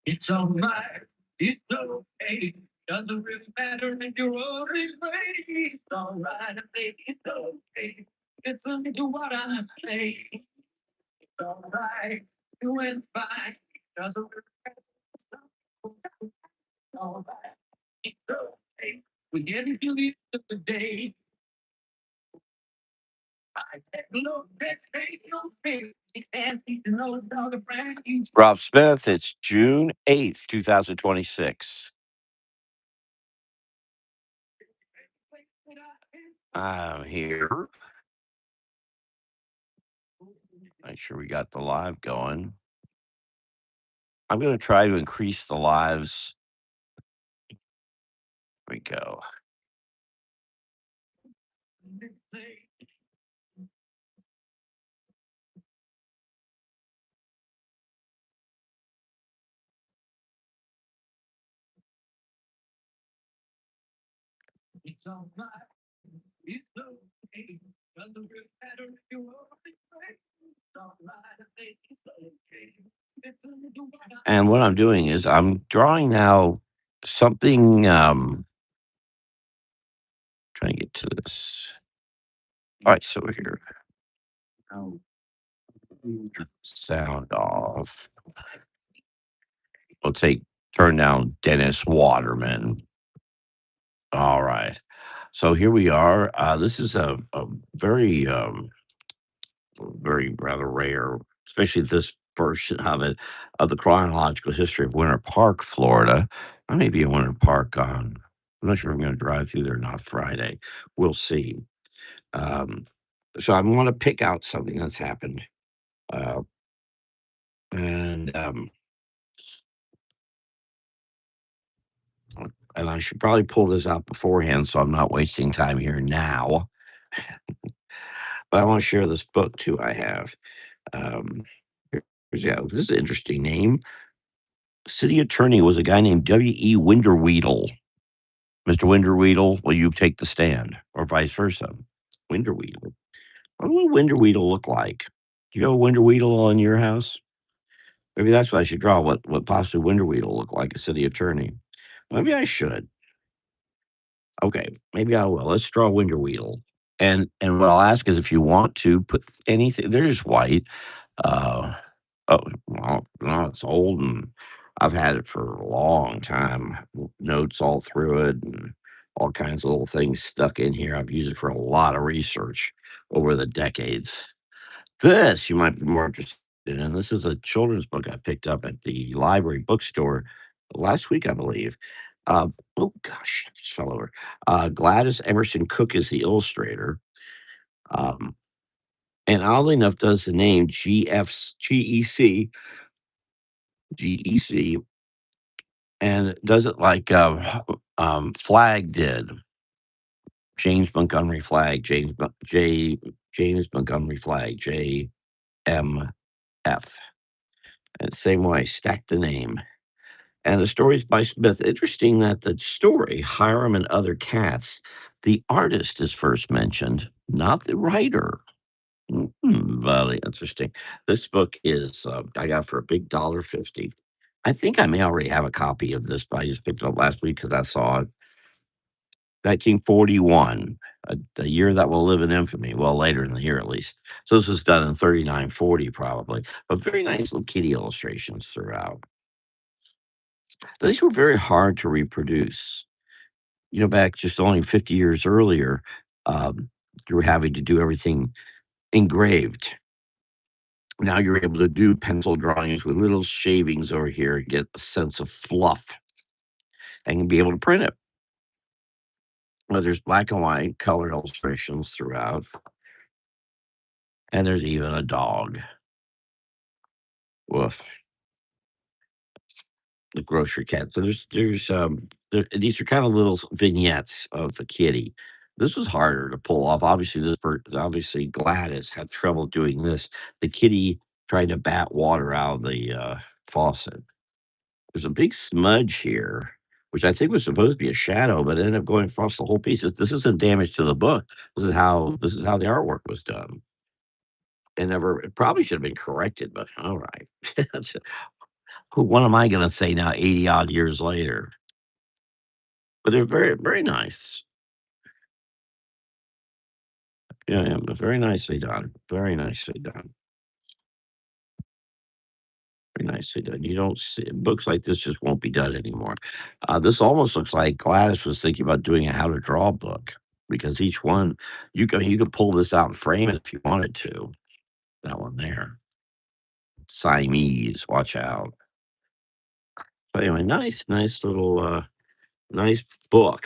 It's alright. It's okay. Doesn't really matter if you're already ready. It's alright. I think it's okay. Listen to what I say. It's alright. Doing fine. Doesn't really matter. It's alright. It's okay. We get it till the end of the day. Rob Smith, it's June 8th, 2026. I'm here. Make sure we got the live going. I'm going to try to increase the lives. Here we go. It's all right. It's okay. Doesn't really matter if you're already right. It's all right. I think it's okay. Listen to what And what I'm doing is I'm drawing now something. Trying to get to this. All right, so we're here. Oh, sound off. We'll turn down Dennis Waterman. All right. So here we are. This is a very, very rather rare, especially this version of the chronological history of Winter Park, Florida. I may be in Winter Park on, I'm not sure I'm going to drive through there, not Friday. We'll see. Um, so I want to pick out something that's happened. Uh, and and I should probably pull this out beforehand so I'm not wasting time here now. But I want to share this book too. I have. Um, yeah, this is an interesting name. City attorney was a guy named W.E. Winderweedle. Mr. Winderweedle, will you take the stand, or vice versa? Winderweedle. What would Winderweedle look like? Do you have a Winderweedle on your house? Maybe that's what I should draw. What possibly Winderweedle look like? A city attorney. Maybe I should. Okay, maybe I will. Let's draw Winterweedle. And what I'll ask is if you want to put anything there's white. Uh oh, well, no, it's old and I've had it for a long time. Notes all through it and all kinds of little things stuck in here. I've used it for a lot of research over the decades. This you might be more interested in. This is a children's book I picked up at the library bookstore last week, I believe. Oh gosh, I just fell over. Gladys Emerson Cook is the illustrator. Um, and oddly enough, does the name GEC, and does it like Flag did. James Montgomery Flag, James Montgomery Flag, JMF. And same way, stack the name. And the story's by Smith. Interesting that the story, Hiram and Other Cats, the artist is first mentioned, not the writer. Very interesting. This book is, I got for a big $1.50. I think I may already have a copy of this, but I just picked it up last week because I saw it. 1941, a year that will live in infamy. Well, later in the year at least. So this was done in 3940 probably, but very nice little kitty illustrations throughout. These were very hard to reproduce. Back just only 50 years earlier, you were having to do everything engraved. Now you're able to do pencil drawings with little shavings over here and get a sense of fluff and be able to print it. Well, there's black and white color illustrations throughout, and there's even a dog. Woof. The grocery cat. So these are kind of little vignettes of the kitty. This was harder to pull off. Obviously, obviously Gladys had trouble doing this. The kitty trying to bat water out of the faucet. There's a big smudge here, which I think was supposed to be a shadow, but it ended up going across the whole piece. This isn't damage to the book. This is how the artwork was done. It probably should have been corrected, but all right. Who what am I gonna say now 80 odd years later? But they're very, very nice. Yeah, yeah, but very nicely done. Very nicely done. Very nicely done. You don't see books like this just won't be done anymore. This almost looks like Gladys was thinking about doing a how to draw book because each one you could pull this out and frame it if you wanted to. That one there. Siamese, watch out. But anyway, nice little nice book.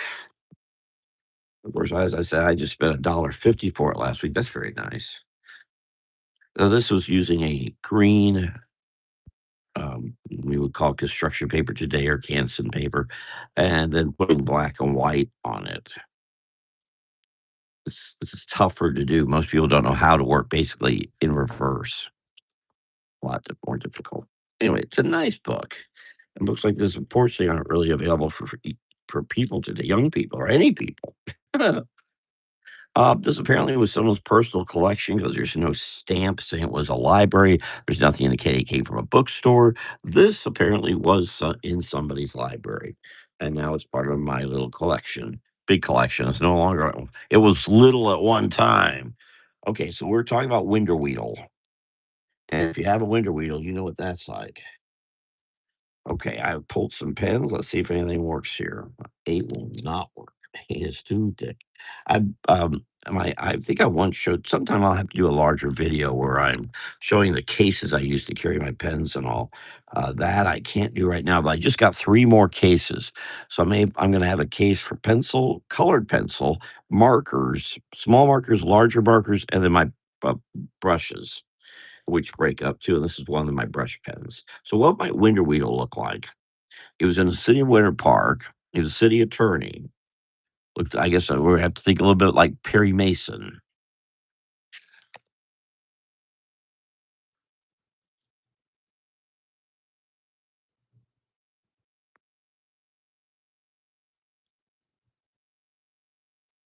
Of course, as I said, I just spent $1.50 for it last week. That's very nice. This was using a green, we would call construction paper today or Canson paper, and then putting black and white on it. This is tougher to do. Most people don't know how to work basically in reverse. A lot more difficult. Anyway, it's a nice book. And books like this, unfortunately, aren't really available for people today, young people or any people. This apparently was someone's personal collection because there's no stamp saying it was a library. There's nothing indicating it came from a bookstore. This apparently was in somebody's library, and now it's part of my little collection. Big collection. It's no longer. It was little at one time. Okay, so we're talking about winter weedle, and if you have a winter weedle, you know what that's like. Okay, I pulled some pens. Let's see if anything works here. 8 will not work. 8 is too thick. I think I once showed sometime I'll have to do a larger video where I'm showing the cases I use to carry my pens and all. That I can't do right now, but I just got 3 more cases. So I'm gonna have a case for pencil, colored pencil, markers, small markers, larger markers, and then my uh, brushes which break up too, and this is one of my brush pens. So what might Winter Weedle look like? He was in the city of Winter Park. He was a city attorney. Looked, I guess we have to think a little bit like Perry Mason.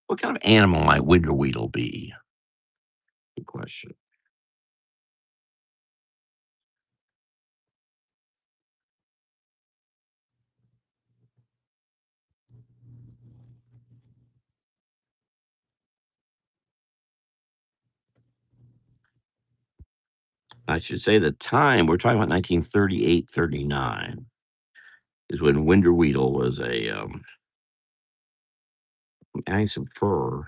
What kind of animal might Winter Weedle be? Good question. I should say the time, we're talking about 1938, 39 is when Winter Weedle was adding some fur.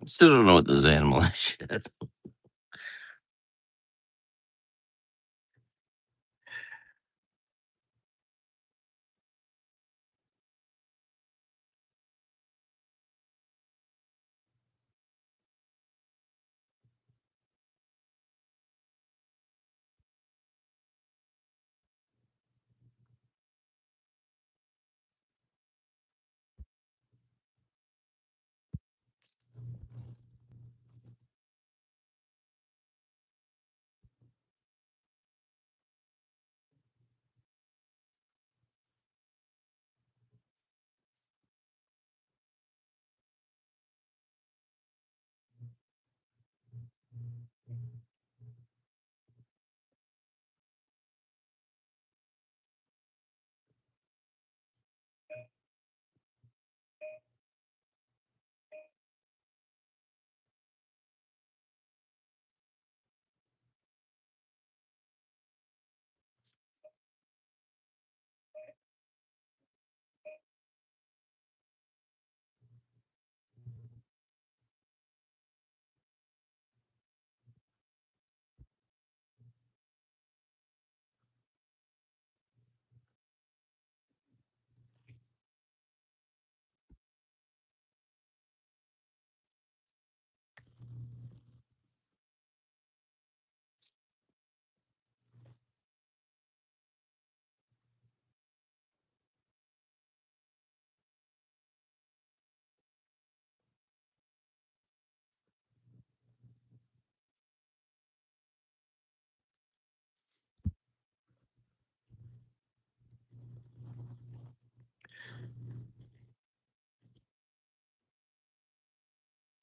Still don't know what this animal is yet.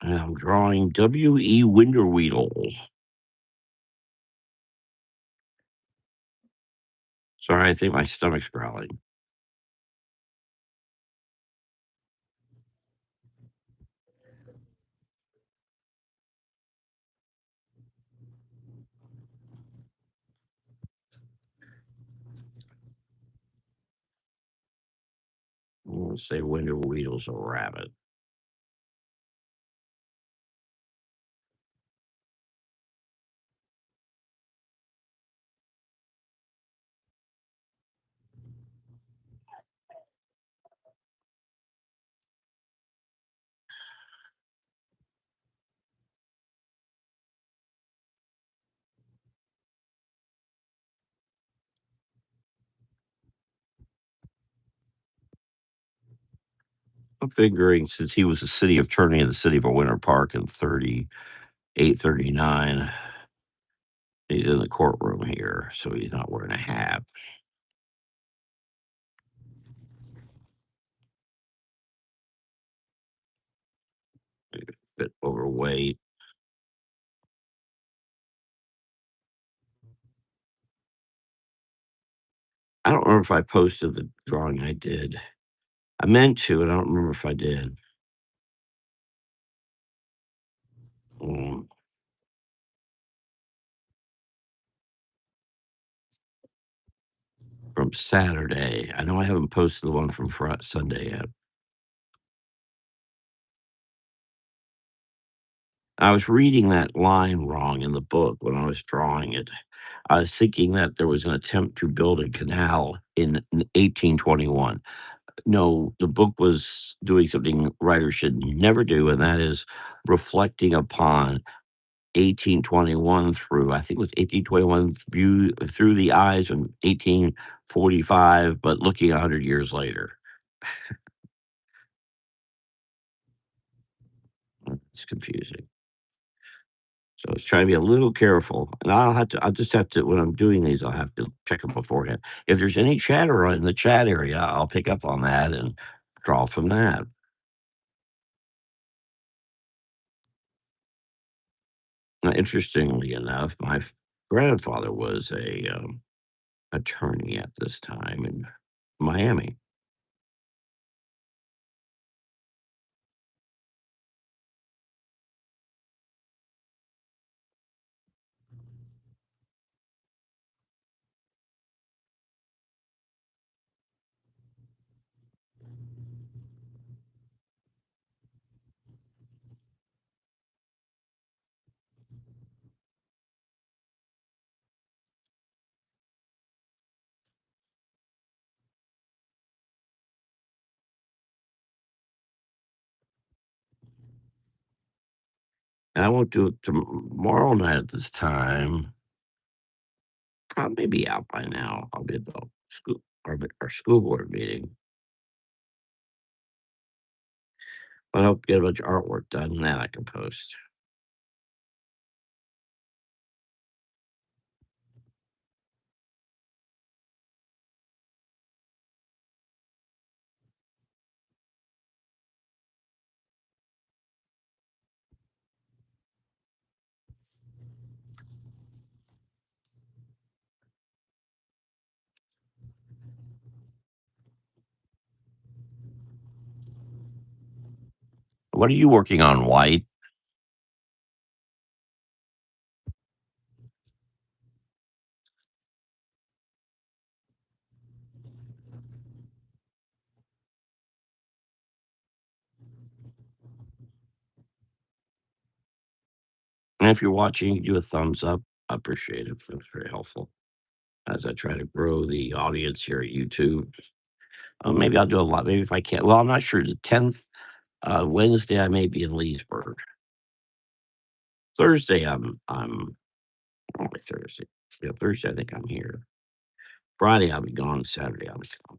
And I'm drawing W.E. Winterweedle. Sorry, I think my stomach's growling. I'm gonna say Winterweedle's a rabbit. I'm figuring since he was the city attorney in the city of Winter Park in 38, 39, he's in the courtroom here, so he's not wearing a hat. Maybe a bit overweight. I don't remember if I posted the drawing I did. I meant to, and I don't remember if I did. Mm, from Saturday. I know I haven't posted the one from Sunday yet. I was reading that line wrong in the book when I was drawing it. I was thinking that there was an attempt to build a canal in 1821. No, the book was doing something writers should never do, and that is reflecting upon 1821 through, I think it was 1821 view through the eyes of 1845, but looking 100 years later. It's confusing. So I was trying to be a little careful, and I'll just have to when I'm doing these, I'll have to check them beforehand. If there's any chatter in the chat area, I'll pick up on that and draw from that. Now, interestingly enough, grandfather was a attorney at this time in Miami. And I won't do it tomorrow night at this time. Probably be out by now. I'll be at the our school board meeting. But I hope to get a bunch of artwork done, and that I can post. What are you working on, White? And if you're watching, do a thumbs up. I appreciate it. That's very helpful as I try to grow the audience here at YouTube. Maybe I'll do a lot. Maybe if I can't. Well, I'm not sure. The 10th, Wednesday, I may be in Leesburg. Thursday, I'm only Thursday. Yeah, Thursday, I think I'm here. Friday, I'll be gone. Saturday, I'll be gone.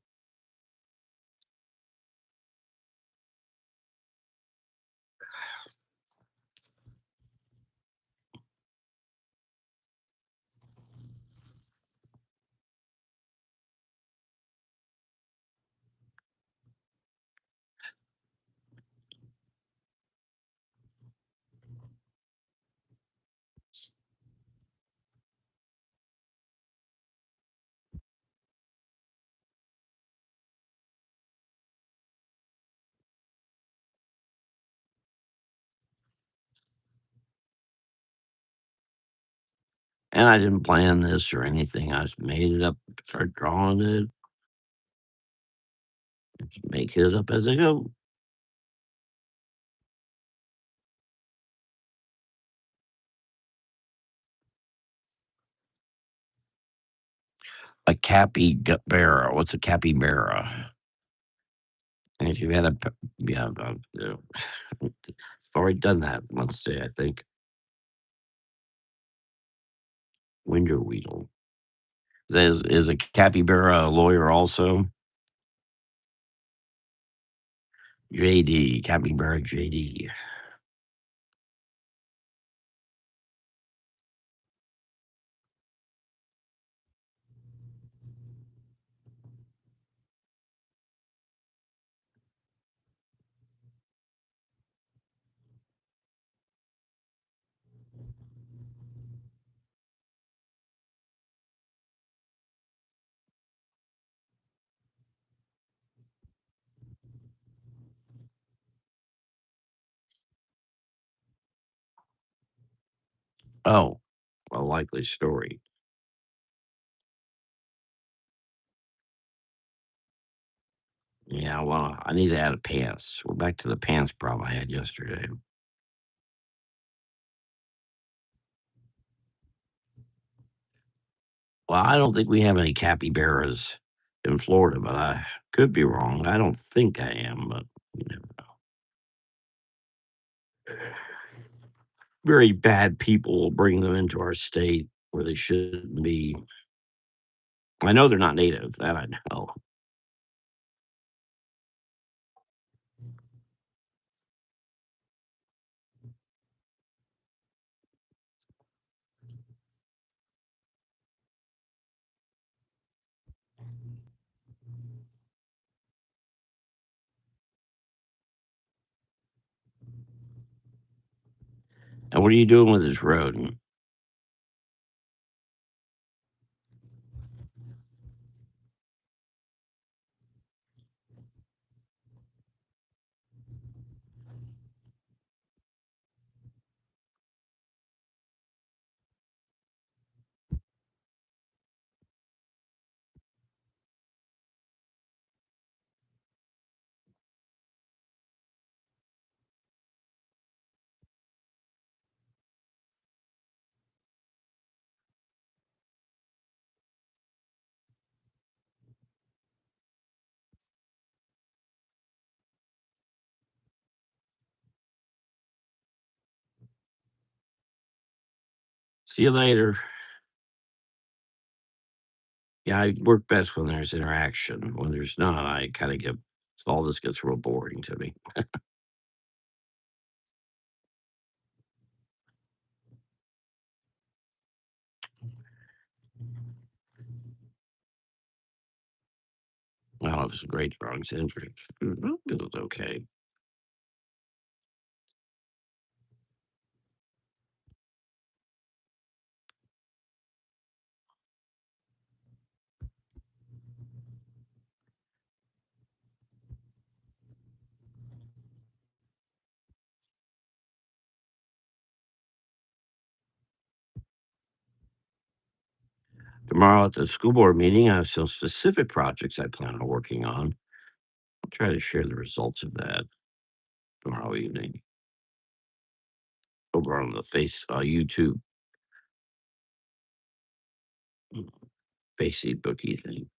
And I didn't plan this or anything. I just made it up, started drawing it, just make it up as I go. A capybara. What's a capybara? And if you had yeah, I've already done that once, say, I think. Winter Weedle. Is a capybara a lawyer also? JD, capybara JD. Oh, a likely story. Yeah, well, I need to add a pants. We're back to the pants problem I had yesterday. Well, I don't think we have any capybaras in Florida, but I could be wrong. I don't think I am, but you never know. Very bad people will bring them into our state where they shouldn't be. I know they're not native, that I know. And what are you doing with this road? See you later. Yeah, I work best when there's interaction. When there's not, I kind of get all this gets real boring to me. I don't know if it's a great wrong century. It's okay. Tomorrow at the school board meeting, I have some specific projects I plan on working on. I'll try to share the results of that tomorrow evening over on the YouTube mm, Facebooky thing.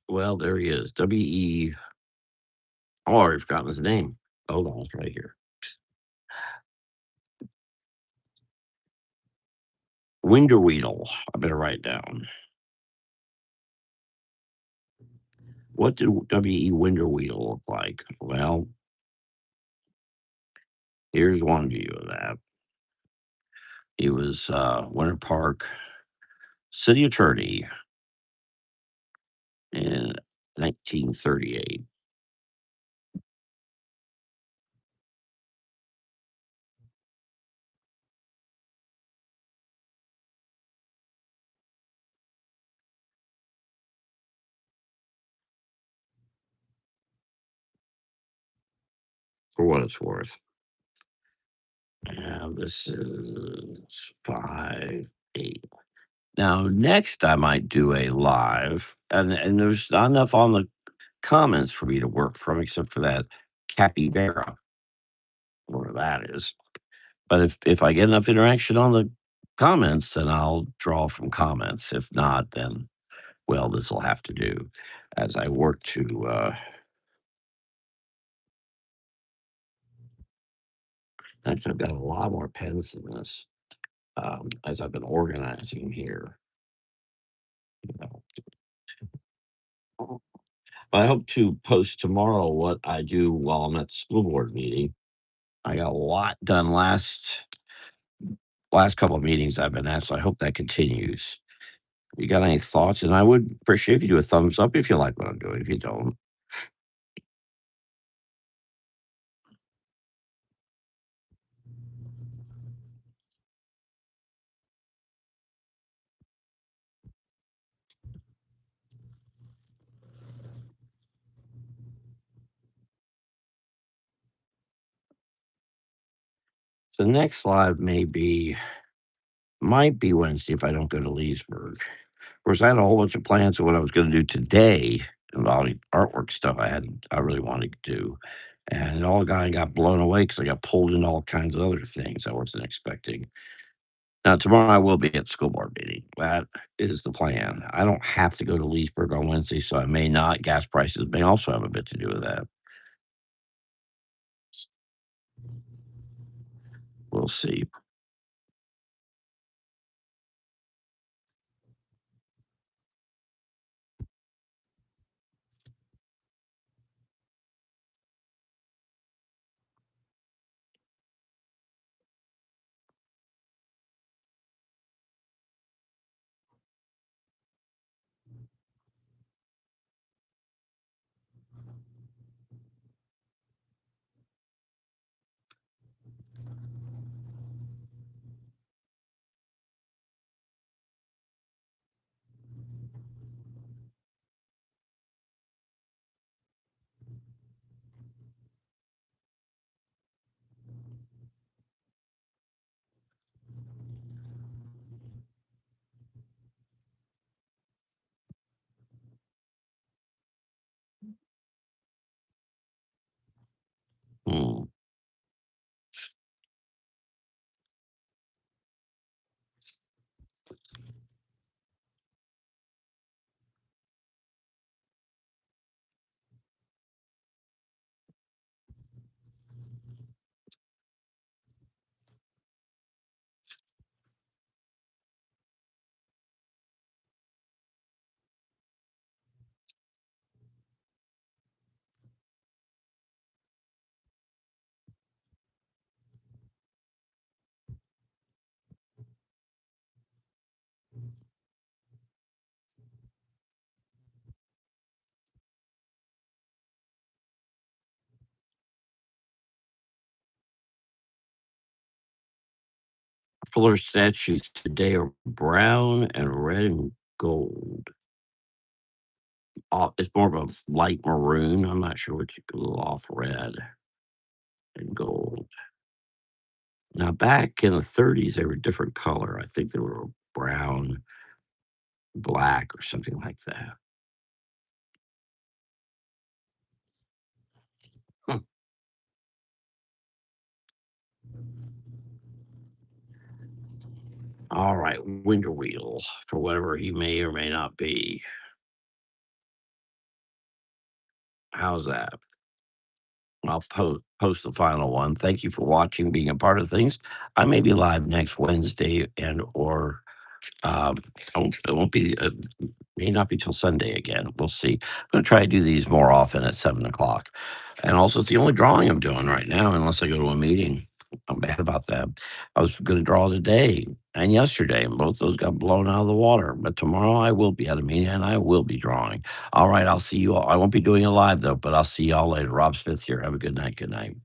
Well, there he is. W.E. Oh, I already forgotten his name. Hold on, it's right here. Winderweedle. I better write it down. What did W.E. Winderweedle look like? Well, here's one view of that. He was Winter Park city attorney in 1938. For what it's worth. And this is 5, 8. Now, next I might do a live, and there's not enough on the comments for me to work from except for that capybara, where that is. But if I get enough interaction on the comments, then I'll draw from comments. If not, then well, this will have to do as I work to. Actually, I've got a lot more pens than this as I've been organizing here. You know. I hope to post tomorrow what I do while I'm at the school board meeting. I got a lot done last couple of meetings I've been at, so I hope that continues. You got any thoughts? And I would appreciate if you do a thumbs up if you like what I'm doing. If you don't, the next live might be Wednesday if I don't go to Leesburg. Of course, I had a whole bunch of plans of what I was going to do today and all the artwork stuff I really wanted to do. and it all got blown away because I got pulled into all kinds of other things I wasn't expecting. Now, tomorrow I will be at the school board meeting. That is the plan. I don't have to go to Leesburg on Wednesday, so I may not. Gas prices may also have a bit to do with that. We'll see. Hmm. Fuller statues today are brown and red and gold. It's more of a light maroon. I'm not sure what you could go off red and gold. Now, back in the 30s, they were a different color. I think they were brown, black, or something like that. Hmm. All right, winter wheel for whatever he may or may not be. How's that? I'll post the final one. Thank you for watching, being a part of things. I may be live next Wednesday and or um, it won't be may not be till Sunday again. We'll see. I'm gonna try to do these more often at 7 o'clock. And also, it's the only drawing I'm doing right now, unless I go to a meeting. I'm bad about that. I was going to draw today and yesterday, and both those got blown out of the water. But tomorrow I will be at a meeting and I will be drawing. All right, I'll see you all. I won't be doing it live though, but I'll see y'all later. Rob Smith here. Have a good night. Good night.